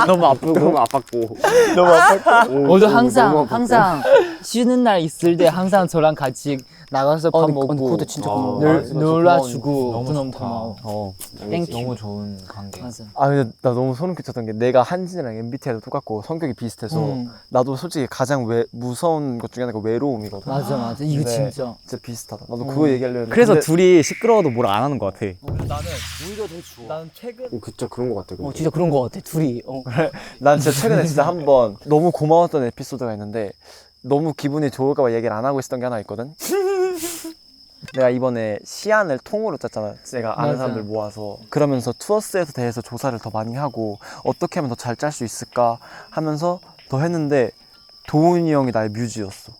[SPEAKER 2] 너무 아프고.
[SPEAKER 6] 너무 아팠고.
[SPEAKER 3] 너무 아팠고.
[SPEAKER 5] 모두 항상 쉬는 날 있을 때 항상 저랑 같이 나가서 밥
[SPEAKER 1] 근데
[SPEAKER 5] 먹고
[SPEAKER 1] 그것도 진짜 고마워.
[SPEAKER 5] 놀아주고
[SPEAKER 4] 너무
[SPEAKER 5] 너무
[SPEAKER 4] 좋다.
[SPEAKER 5] 고마워.
[SPEAKER 4] 너무 좋은 관계.
[SPEAKER 5] 맞아.
[SPEAKER 3] 아 근데 나 너무 소름 끼쳤던 게 내가 한진이랑 MBTI도 똑같고 성격이 비슷해서 나도 솔직히 가장 무서운 것 중에 하나가 외로움이거든.
[SPEAKER 5] 맞아. 이거
[SPEAKER 3] 네.
[SPEAKER 5] 진짜.
[SPEAKER 3] 진짜 비슷하다. 나도 그거 얘기하려고 했는데
[SPEAKER 2] 그래서
[SPEAKER 3] 근데
[SPEAKER 2] 둘이 시끄러워도 뭘 안 하는 것 같아.
[SPEAKER 3] 난 최근
[SPEAKER 6] 진짜 그런 거 같아. 근데.
[SPEAKER 1] 진짜 그런 거 같아, 둘이.
[SPEAKER 3] 난 진짜 최근에 진짜 한번 너무 고마웠던 에피소드가 있는데 너무 기분이 좋을까 봐 얘기를 안 하고 있었던 게 하나 있거든. 내가 이번에 시안을 통으로 짰잖아. 제가 아는
[SPEAKER 5] 맞아.
[SPEAKER 3] 사람들 모아서 그러면서 투어스에 대해서 조사를 더 많이 하고 어떻게 하면 더 잘 짤 수 있을까 하면서 더 했는데 도훈이 형이 나의 뮤즈였어.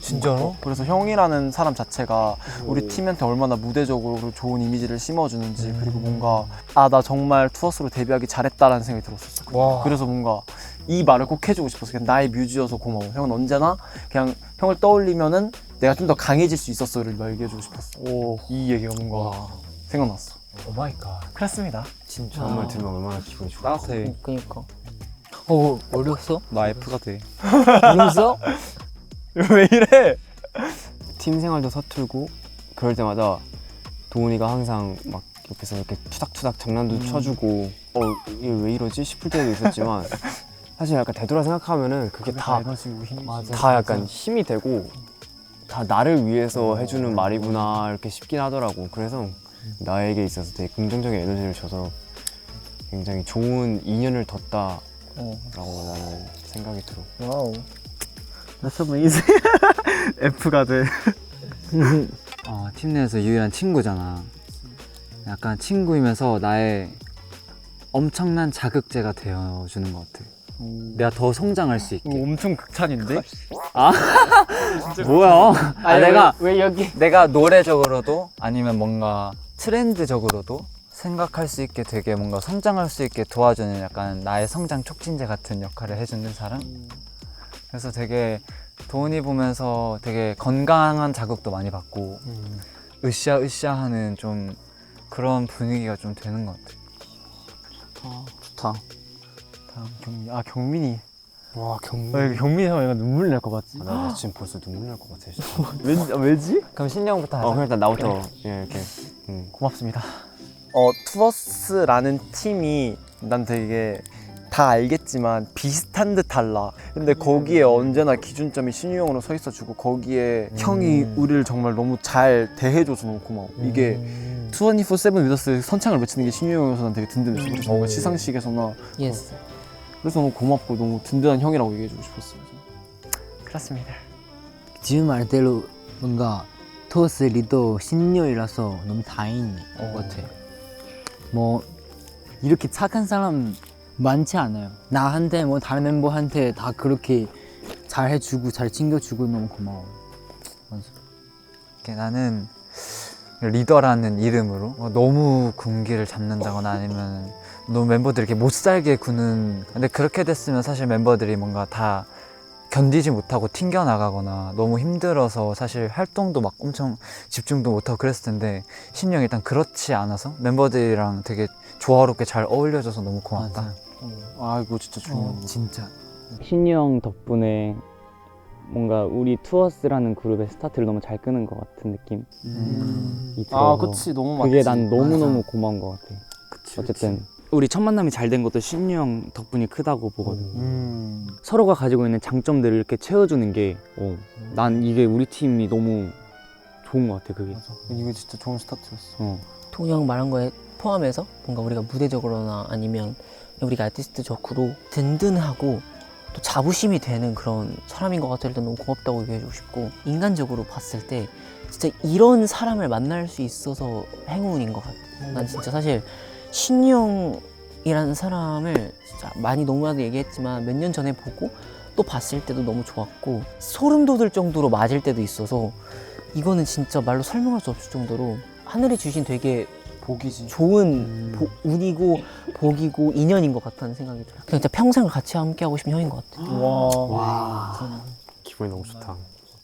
[SPEAKER 4] 진짜로?
[SPEAKER 3] 그래서 형이라는 사람 자체가 우리 팀한테 얼마나 무대적으로 좋은 이미지를 심어주는지 그리고 뭔가 나 정말 투어스로 데뷔하기 잘했다라는 생각이 들었었어. 그래서 뭔가 이 말을 꼭 해주고 싶었어. 그냥 나의 뮤즈여서 고마워. 형은 언제나 그냥 형을 떠올리면은 내가 좀 더 강해질 수 있었어를 얘기해주고 싶었어. 이 얘기가 뭔가 생각났어.
[SPEAKER 4] 오 마이 갓.
[SPEAKER 3] 그렇습니다.
[SPEAKER 6] 진짜 정말 들으면 얼마나 기분이 좋아.
[SPEAKER 2] 따뜻해.
[SPEAKER 1] 그니까.
[SPEAKER 5] 어렸어?
[SPEAKER 2] 나 F가 돼.
[SPEAKER 5] 어렸어?
[SPEAKER 3] 왜 이래?
[SPEAKER 6] 팀 생활도 서툴고 그럴 때마다 도훈이가 항상 막 옆에서 이렇게 투닥투닥 장난도 쳐주고 이게 왜 이러지 싶을 때도 있었지만 사실 약간 되돌아 생각하면은 그게 다 약간 힘이 되고 다 나를 위해서 해주는 말이구나 이렇게 싶긴 하더라고. 그래서 나에게 있어서 되게 긍정적인 에너지를 줘서 굉장히 좋은 인연을 뒀다라고 나는 생각이 들어.
[SPEAKER 3] 와우. That's amazing. F가 돼.
[SPEAKER 4] 팀 내에서 유일한 친구잖아. 약간 친구이면서 나의 엄청난 자극제가 되어주는 것 같아. 내가 더 성장할 수 있게.
[SPEAKER 3] 엄청 극찬인데?
[SPEAKER 4] 뭐야? 내가
[SPEAKER 5] 왜 여기?
[SPEAKER 4] 내가 노래적으로도 아니면 뭔가 트렌드적으로도 생각할 수 있게 되게 뭔가 성장할 수 있게 도와주는 약간 나의 성장 촉진제 같은 역할을 해주는 사람? 그래서 되게 도훈이 보면서 되게 건강한 자극도 많이 받고 으쌰으쌰하는 좀 그런 분위기가 좀 되는 것 같아.
[SPEAKER 2] 좋다.
[SPEAKER 3] 다음 경민. 경민이.
[SPEAKER 6] 와 경민.
[SPEAKER 3] 경민이 형 약간 눈물 날 것 같지?
[SPEAKER 6] 나 지금 벌써 눈물 날 것 같아. 진짜.
[SPEAKER 3] 왜지?
[SPEAKER 4] 그럼 신영부터 하자.
[SPEAKER 6] 그럼 일단 나부터 이렇게.
[SPEAKER 3] 고맙습니다. 투어스라는 팀이 난 되게 다 알겠지만 비슷한 듯 달라. 근데 거기에 언제나 기준점이 신유 형으로 서 있어주고 거기에 형이 우리를 정말 너무 잘 대해줘서 너무 고마워. 이게 24/7 위더스 선창을 외치는 게 신유 형이어서 난 되게 든든했어. 그래서 뭔가 시상식에서나
[SPEAKER 1] 예스.
[SPEAKER 3] 그래서 너무 고맙고 너무 든든한 형이라고 얘기해주고 싶었어요. 그렇습니다.
[SPEAKER 5] 지금 말대로 뭔가 토스 리더 신녀이라서 너무 다행인 것 같아. 뭐 이렇게 착한 사람 많지 않아요. 나한테 뭐 다른 멤버한테 다 그렇게 잘 해주고 잘 챙겨주고 너무 고마워.
[SPEAKER 4] 나는 리더라는 이름으로 너무 군기를 잡는다거나 아니면 너무 멤버들이 이렇게 못 살게 구는, 근데 그렇게 됐으면 사실 멤버들이 뭔가 다 견디지 못하고 튕겨나가거나 너무 힘들어서 사실 활동도 막 엄청 집중도 못하고 그랬을 텐데 신이 형이 일단 그렇지 않아서 멤버들이랑 되게 조화롭게 잘 어울려줘서 너무 고맙다.
[SPEAKER 3] 아 이거 진짜 중요한 거.
[SPEAKER 5] 진짜.
[SPEAKER 2] 신이 형 덕분에 뭔가 우리 투어스라는 그룹의 스타트를 너무 잘 끄는 것 같은 느낌이 들어서
[SPEAKER 3] 아 그치 너무 맞지.
[SPEAKER 2] 그게 난 너무너무 고마운 것 같아. 어쨌든 우리 첫 만남이 잘 된 것도 신유 형 덕분이 크다고 보거든. 서로가 가지고 있는 장점들을 이렇게 채워주는 게 난 이게 우리 팀이 너무 좋은 것 같아. 그게
[SPEAKER 3] 맞아. 이거 진짜 좋은 스타트였어.
[SPEAKER 1] 동이 형 말한 거에 포함해서 뭔가 우리가 무대적으로나 아니면 우리가 아티스트적으로 든든하고 또 자부심이 되는 그런 사람인 것 같아. 일단 너무 고맙다고 얘기해주고 싶고, 인간적으로 봤을 때 진짜 이런 사람을 만날 수 있어서 행운인 것 같아. 난 진짜 사실 신유 형이라는 사람을 진짜 많이 너무나도 얘기했지만 몇 년 전에 보고 또 봤을 때도 너무 좋았고 소름 돋을 정도로 맞을 때도 있어서 이거는 진짜 말로 설명할 수 없을 정도로 하늘이 주신 되게
[SPEAKER 3] 복이지.
[SPEAKER 1] 좋은 운이고 복이고 인연인 것 같다는 생각이 들어요. 그냥 진짜 평생을 같이 함께 하고 싶은 형인 것 같아요.
[SPEAKER 3] 와.
[SPEAKER 6] 기분이 너무 좋다.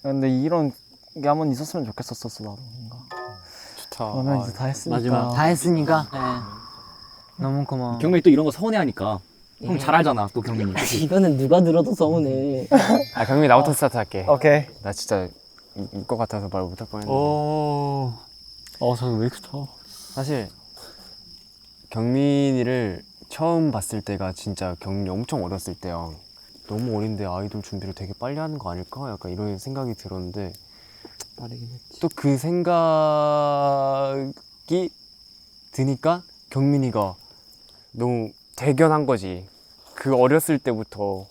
[SPEAKER 3] 근데 이런 게 한번 있었으면 좋겠었어 나도. 뭔가.
[SPEAKER 6] 좋다.
[SPEAKER 3] 그러면 이제 다 했으니까.
[SPEAKER 2] 마지막.
[SPEAKER 5] 다 했으니까. 너무 고마워.
[SPEAKER 2] 경민이 또 이런 거 서운해하니까 형
[SPEAKER 1] 예.
[SPEAKER 2] 잘 알잖아 또 경민이.
[SPEAKER 1] 이거는 누가 들어도 서운해.
[SPEAKER 6] 아 경민 나부터 스타트 할게.
[SPEAKER 3] 오케이.
[SPEAKER 6] 나 진짜 울 것 같아서 말 못할 뻔했는데.
[SPEAKER 3] 저거 왜 이렇게 더?
[SPEAKER 6] 사실 경민이를 처음 봤을 때가 진짜 경민이 엄청 어렸을 때야. 너무 어린데 아이돌 준비를 되게 빨리 하는 거 아닐까? 약간 이런 생각이 들었는데
[SPEAKER 2] 빠르긴 했지.
[SPEAKER 6] 또 그 생각이 드니까 경민이가 너무 대견한 거지. 그 어렸을 때부터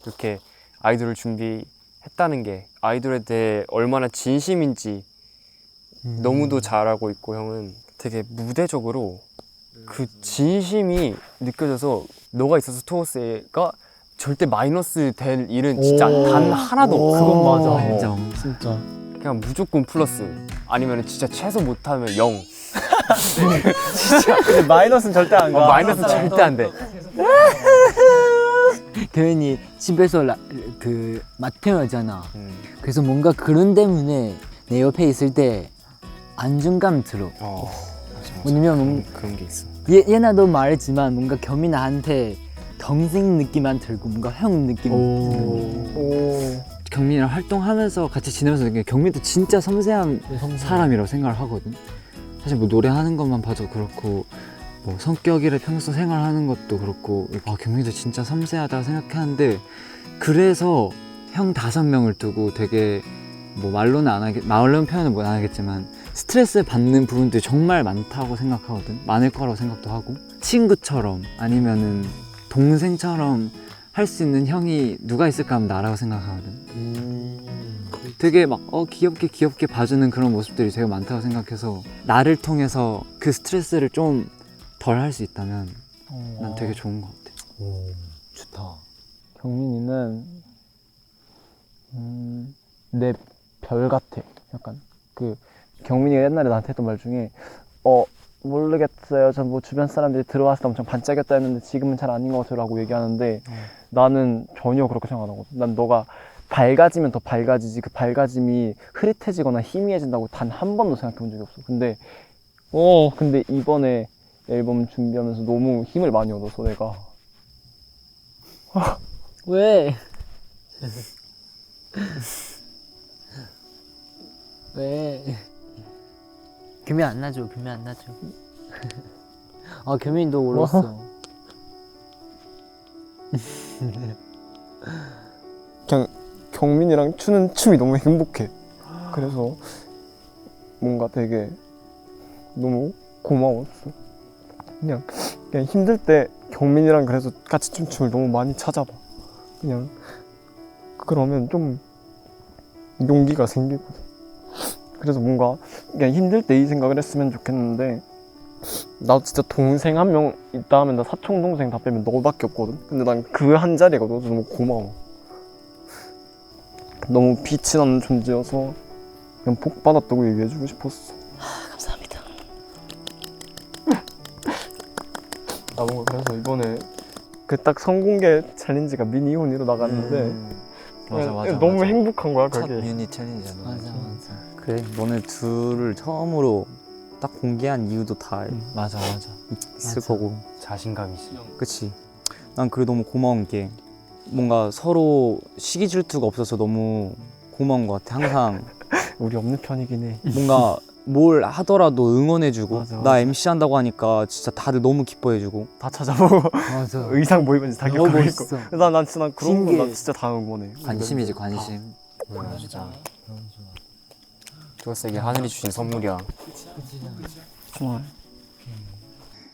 [SPEAKER 6] 이렇게 아이돌을 준비했다는 게 아이돌에 대해 얼마나 진심인지 너무도 잘 알고 있고, 형은 되게 무대적으로 그 진심이 느껴져서 너가 있어서 투어스가 절대 마이너스 될 일은 진짜 단 하나도 없어.
[SPEAKER 3] 그건 맞아.
[SPEAKER 4] 인정.
[SPEAKER 3] 진짜.
[SPEAKER 6] 그냥 무조건 플러스, 아니면 진짜 최소 못하면 0.
[SPEAKER 3] 근데 마이너스는 절대 안 가.
[SPEAKER 6] 마이너스 절대 안 돼.
[SPEAKER 5] 교현이 집에서 그 마태어잖아. 그래서 뭔가 그런 때문에 내 옆에 있을 때 안정감 들어.
[SPEAKER 6] 맞아.
[SPEAKER 5] 왜냐면
[SPEAKER 6] 그런 게 있어.
[SPEAKER 5] 예나도 말했지만 뭔가 겸이나한테 동생 느낌만 들고 뭔가 형 느낌 들고.
[SPEAKER 4] 경민이랑 활동하면서 같이 지내면서 느끼는 게 경민도 진짜 섬세한 사람이라고 생각을 하거든. 사실 뭐 노래하는 것만 봐도 그렇고 뭐 성격이라 평소 생활하는 것도 그렇고 경민이도 진짜 섬세하다고 생각하는데, 그래서 형 5명을 두고 되게 뭐 말로는 표현은 못 하겠지만 스트레스 받는 부분들이 정말 많다고 생각하거든. 많을 거라고 생각도 하고, 친구처럼 아니면은 동생처럼 할 수 있는 형이 누가 있을까 하면 나라고 생각하거든. 되게 막 귀엽게 봐주는 그런 모습들이 되게 많다고 생각해서 나를 통해서 그 스트레스를 좀 덜 할 수 있다면 난 되게 좋은 것 같아.
[SPEAKER 5] 좋다.
[SPEAKER 3] 경민이는 내 별 같아. 약간 그 경민이가 옛날에 나한테 했던 말 중에 모르겠어요. 전 뭐 주변 사람들이 들어왔을 때 엄청 반짝였다 했는데 지금은 잘 아닌 것 같아요 라고 얘기하는데 나는 전혀 그렇게 생각 안 하거든. 난 너가 밝아지면 더 밝아지지 그 밝아짐이 흐릿해지거나 희미해진다고 단 한 번도 생각해 본 적이 없어. 근데 이번에 앨범 준비하면서 너무 힘을 많이 얻어서 내가
[SPEAKER 5] 왜? 왜? 규민 안 나죠? 규민 안 나죠? 아 규민도 울었어.
[SPEAKER 3] 그냥 경민이랑 추는 춤이 너무 행복해. 그래서 뭔가 되게 너무 고마웠어. 그냥 힘들 때 경민이랑 그래서 같이 춤을 너무 많이 찾아봐. 그냥 그러면 좀 용기가 생기거든. 그래서 뭔가 그냥 힘들 때 이 생각을 했으면 좋겠는데 나도 진짜 동생 한 명 있다 하면 나 사촌 동생 다 빼면 너밖에 없거든. 근데 난 그 한 자리가 너도 너무 고마워. 너무 빛이 나는 존재여서 그냥 복 받았다고 얘기해주고 싶었어.
[SPEAKER 1] 감사합니다.
[SPEAKER 3] 나 뭔가 그래서 이번에 그 딱 성공개 챌린지가 미니온으로 나갔는데 그냥 너무 행복한 거야
[SPEAKER 4] 첫
[SPEAKER 3] 그게.
[SPEAKER 4] 유닛 챌린지잖아.
[SPEAKER 5] 맞아.
[SPEAKER 2] 그래 너네 둘을 처음으로 딱 공개한 이유도 다
[SPEAKER 4] 맞아.
[SPEAKER 2] 있을
[SPEAKER 5] 맞아.
[SPEAKER 2] 거고.
[SPEAKER 6] 자신감이지.
[SPEAKER 2] 그치. 난 그래 너무 고마운 게 뭔가 서로 시기 질투가 없어서 너무 고마운 것 같아. 항상
[SPEAKER 3] 우리 없는 편이긴 해.
[SPEAKER 2] 뭔가 뭘 하더라도 응원해주고
[SPEAKER 3] 맞아,
[SPEAKER 2] 나
[SPEAKER 3] 맞아.
[SPEAKER 2] MC 한다고 하니까 진짜 다들 너무 기뻐해주고
[SPEAKER 3] 다 찾아보고
[SPEAKER 5] 맞아.
[SPEAKER 3] 의상 뭐 입은지 다
[SPEAKER 5] 너무
[SPEAKER 3] 겪고 있고.
[SPEAKER 5] 멋있어.
[SPEAKER 3] 난 진짜 난 그런
[SPEAKER 5] 신기해.
[SPEAKER 3] 거난 진짜 다 응원해.
[SPEAKER 4] 관심이지 관심.
[SPEAKER 6] 진짜. 초록색이 하늘이 주신 선물이야.
[SPEAKER 3] 좋아.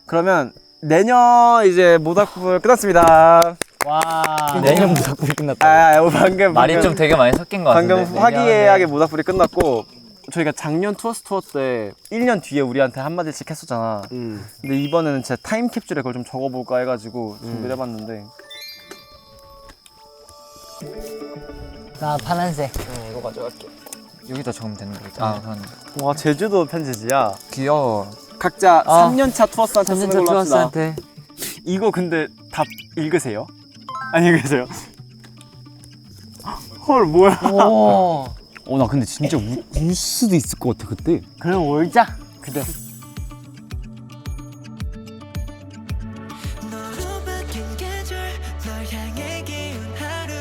[SPEAKER 3] 그러면 내년 이제 모닥불 끝났습니다.
[SPEAKER 5] 와.
[SPEAKER 2] 내년 무작불이 끝났다.
[SPEAKER 3] 방금
[SPEAKER 4] 말이 좀 되게 많이 섞인 것 같은데.
[SPEAKER 3] 방금 화기애애하게 모닥불이 끝났고 저희가 작년 투어스 투어 때 1년 뒤에 우리한테 한마디씩 했었잖아. 근데 이번에는 제 타임캡슐에 그걸 좀 적어볼까 해가지고 준비를 해봤는데
[SPEAKER 5] 나 파란색.
[SPEAKER 3] 이거 가져갈게.
[SPEAKER 4] 여기다 적으면 되는 거지. 아, 그건
[SPEAKER 3] 와 제주도 편지지야.
[SPEAKER 4] 귀여워.
[SPEAKER 3] 각자
[SPEAKER 4] 아,
[SPEAKER 3] 3년차 투어스한테 쓰는
[SPEAKER 4] 3년차
[SPEAKER 3] 걸로 합시다.
[SPEAKER 4] 투어스한테.
[SPEAKER 3] 이거 근데 다 읽으세요? 안 읽으세요? 헐 뭐야?
[SPEAKER 5] 오.
[SPEAKER 2] 나 근데 진짜 울 수도 있을 것 같아 그때.
[SPEAKER 5] 그럼 울자. 그래.
[SPEAKER 7] 너로 바뀐 계절 널 향해 기운 하루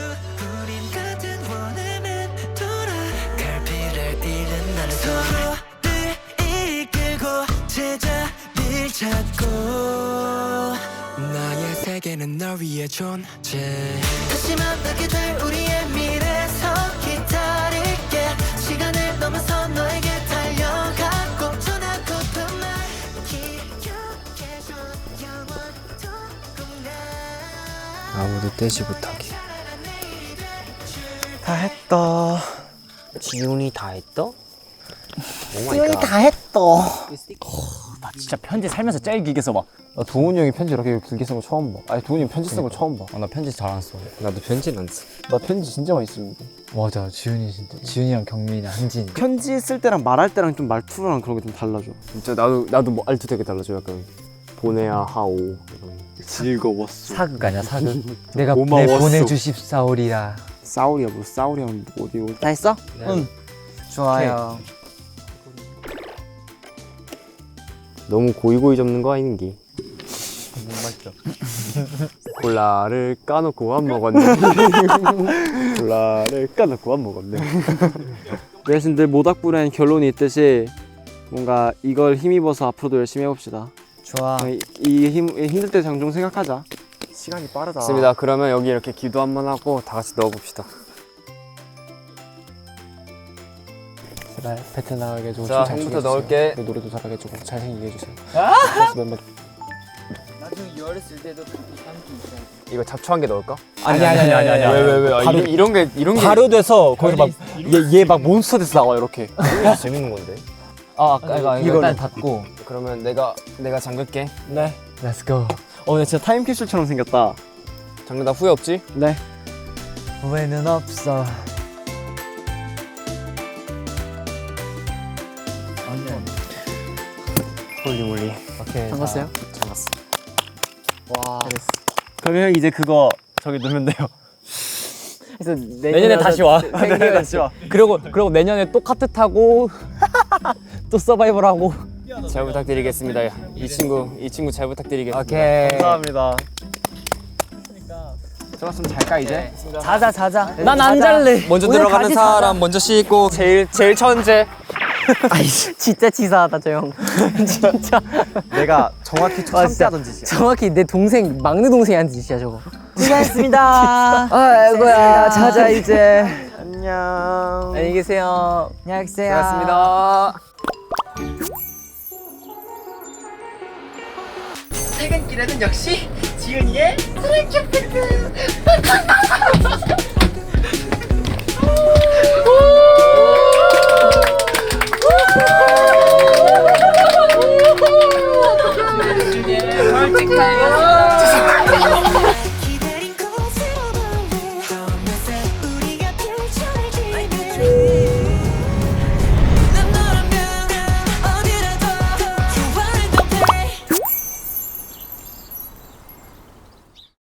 [SPEAKER 7] 우린 같은 원음에 돌아 갈피를 잃은 나는 서로를 이끌고 제자리를 찾고 나의 세계는 널 위해 존재 다시 만나게 될 우리의 미래에서 기다릴게 시간을 넘어서 너에게 달려가고 전하고픈 말 기억해줘 영원토록 나
[SPEAKER 6] 아무도 떼지 못하게.
[SPEAKER 3] 다 했다.
[SPEAKER 6] 지훈이 다 했어?
[SPEAKER 5] 지훈이 다 했어.
[SPEAKER 2] 나 진짜 편지 살면서 제일 길게 써봐.
[SPEAKER 3] 나 도훈이 형이 편지 이렇게 길게 쓴 거 처음 봐. 아니 도훈이 형 편지 쓴 거 처음 봐.
[SPEAKER 2] 나 편지 잘 안 써.
[SPEAKER 6] 나도 편지는 안 써.
[SPEAKER 3] 나 편지 진짜 많이 씁니다.
[SPEAKER 5] 맞아. 지훈이 진짜. 지훈이랑 경민이랑 한진이.
[SPEAKER 3] 편지 쓸 때랑 말할 때랑 좀 말투랑 그런 게 좀 달라져.
[SPEAKER 6] 진짜 나도 뭐 알투 되게 달라져. 약간 보내야 하오. 이런.
[SPEAKER 3] 즐거웠어.
[SPEAKER 5] 사극 아니야 사극. 내가
[SPEAKER 3] 고마웠어.
[SPEAKER 5] 내 보내주십사오리라.
[SPEAKER 3] 싸우리야 뭐 싸우리야 어디
[SPEAKER 5] 다 했어?
[SPEAKER 3] 응.
[SPEAKER 5] 좋아요.
[SPEAKER 6] 너무 고이고이 접는 거 아닌기?
[SPEAKER 5] 못 맞죠?
[SPEAKER 6] 콜라를 까놓고 안 먹었네. 콜라를 까놓고 안 먹었네.
[SPEAKER 3] 여러분들 모닥불엔 결론이 있듯이 뭔가 이걸 힘입어서 앞으로도 열심히 해봅시다.
[SPEAKER 5] 좋아.
[SPEAKER 3] 힘들 때 장종 생각하자. 시간이 빠르다.
[SPEAKER 6] 좋습니다. 그러면 여기 이렇게 기도 한번 하고 다 같이 넣어봅시다.
[SPEAKER 3] 제발 배트 나가게 해주고
[SPEAKER 6] 자,
[SPEAKER 3] 춤잘
[SPEAKER 6] 형부터
[SPEAKER 3] 추게
[SPEAKER 6] 넣을게.
[SPEAKER 3] 해주세요. 노래도 잘하게 해주고 잘생기게 해주세요.
[SPEAKER 5] 나중에 어렸을 때도 함께 있어.
[SPEAKER 6] 이거 잡초 한 개 넣을까?
[SPEAKER 3] 아니.
[SPEAKER 6] 왜?
[SPEAKER 3] 바로-
[SPEAKER 6] 이런 게
[SPEAKER 3] 바로 돼서 거기서 막얘 막 몬스터 돼서 나와 이렇게.
[SPEAKER 6] 재밌는 건데.
[SPEAKER 5] 이거 일단 닫고.
[SPEAKER 6] 그러면 내가 잠글게.
[SPEAKER 3] 네.
[SPEAKER 5] Let's go.
[SPEAKER 3] 근데 진짜 타임캡슐처럼 생겼다.
[SPEAKER 6] 잠글다 후회 없지?
[SPEAKER 3] 네.
[SPEAKER 5] 후회는 없어.
[SPEAKER 6] 홀리몰리.
[SPEAKER 5] 오케이.
[SPEAKER 3] 잠갔어요?
[SPEAKER 6] 잠갔어.
[SPEAKER 5] 와.
[SPEAKER 3] 그러면 이제 그거 저기 넣으면 돼요.
[SPEAKER 5] 그래서
[SPEAKER 2] 내년에 다시 와.
[SPEAKER 3] 네, 다시 와.
[SPEAKER 2] 그리고 내년에 또 카트 타고 또 서바이벌 하고.
[SPEAKER 6] 잘 부탁드리겠습니다. 이 친구 잘 부탁드리겠습니다.
[SPEAKER 5] 오케이.
[SPEAKER 3] 감사합니다. 들어갔으면 잘까 이제?
[SPEAKER 5] 자자.
[SPEAKER 2] 난 안 잘래.
[SPEAKER 6] 먼저
[SPEAKER 5] 오늘
[SPEAKER 6] 들어가는
[SPEAKER 5] 같이
[SPEAKER 6] 사람 먼저 씻고 제일 천재.
[SPEAKER 1] 진짜 치사하다 저 형. 진짜
[SPEAKER 3] 내가 정확히 참자던 짓이야.
[SPEAKER 1] 정확히 내 동생 막내 동생이 한 짓이야 저거.
[SPEAKER 5] 수고하셨습니다.
[SPEAKER 1] 아이고야 자자 이제.
[SPEAKER 3] 안녕.
[SPEAKER 1] 안녕히 계세요.
[SPEAKER 5] 안녕히 계세요.
[SPEAKER 6] 고맙습니다.
[SPEAKER 7] 퇴근길에는 역시 지은이의 트랙 캠핑